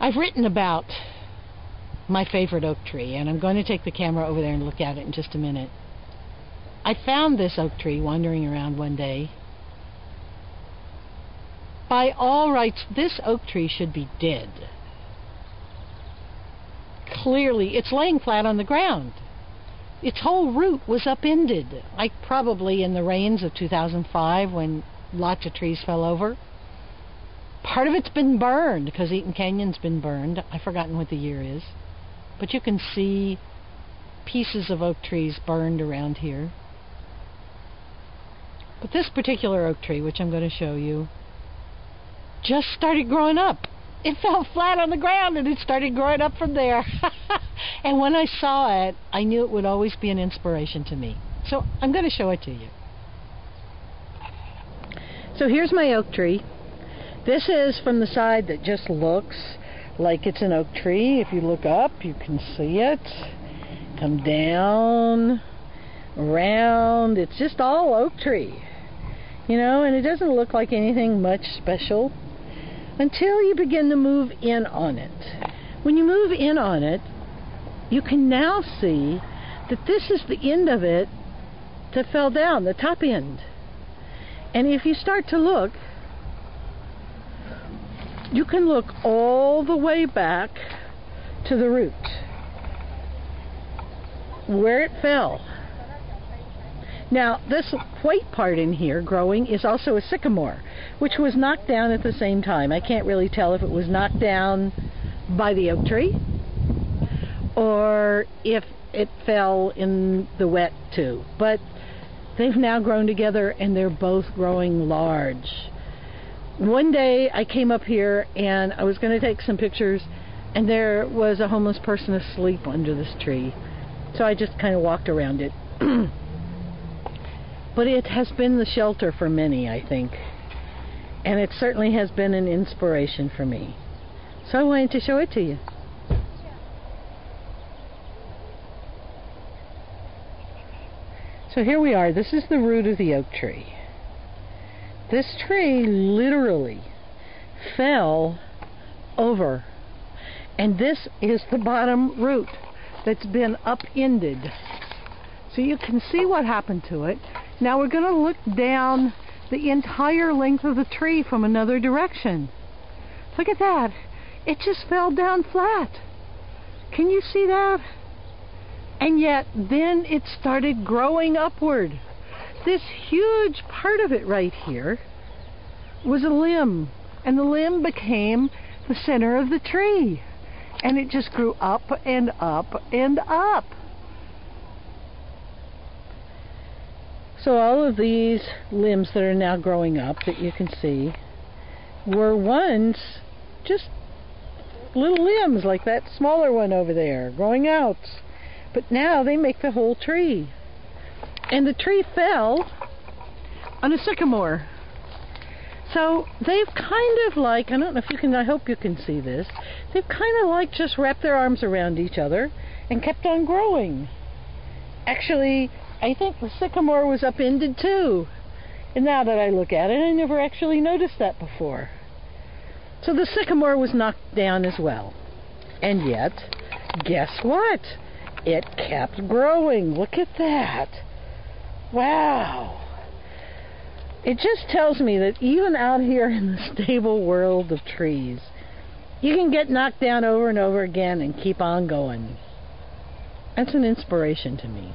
I've written about my favorite oak tree, and I'm going to take the camera over there and look at it in just a minute. I found this oak tree wandering around one day. By all rights, this oak tree should be dead. Clearly, it's laying flat on the ground. Its whole root was upended, like probably in the rains of 2005 when lots of trees fell over. Part of it's been burned, because Eaton Canyon's been burned. I've forgotten what the year is. But you can see pieces of oak trees burned around here. But this particular oak tree, which I'm going to show you, just started growing up. It fell flat on the ground and it started growing up from there. And when I saw it, I knew it would always be an inspiration to me. So I'm going to show it to you. So here's my oak tree. This is from the side that just looks like it's an oak tree. If you look up, you can see it. Come down, around. It's just all oak tree. You know, and it doesn't look like anything much special until you begin to move in on it. When you move in on it, you can now see that this is the end of it that fell down, the top end. And if you start to look, you can look all the way back to the root, where it fell. Now, this white part in here growing is also a sycamore, which was knocked down at the same time. I can't really tell if it was knocked down by the oak tree or if it fell in the wet too. But they've now grown together and they're both growing large. One day I came up here and I was going to take some pictures, and there was a homeless person asleep under this tree. So I just kind of walked around it. But it has been the shelter for many, I think. And it certainly has been an inspiration for me. So I wanted to show it to you. So here we are. This is the root of the oak tree. This tree literally fell over. And this is the bottom root that's been upended. So you can see what happened to it. Now we're going to look down the entire length of the tree from another direction. Look at that. It just fell down flat. Can you see that? And yet then it started growing upward. This huge part of it right here was a limb. And the limb became the center of the tree. And it just grew up and up and up. So all of these limbs that are now growing up that you can see were once just little limbs like that smaller one over there growing out. But now they make the whole tree. And the tree fell on a sycamore. So they've kind of like, I don't know if you can, I hope you can see this, they've kind of like just wrapped their arms around each other and kept on growing. Actually, I think the sycamore was upended too. And now that I look at it, I never actually noticed that before. So the sycamore was knocked down as well. And yet, guess what? It kept growing. Look at that. Wow. It just tells me that even out here in the stable world of trees, you can get knocked down over and over again and keep on going. That's an inspiration to me.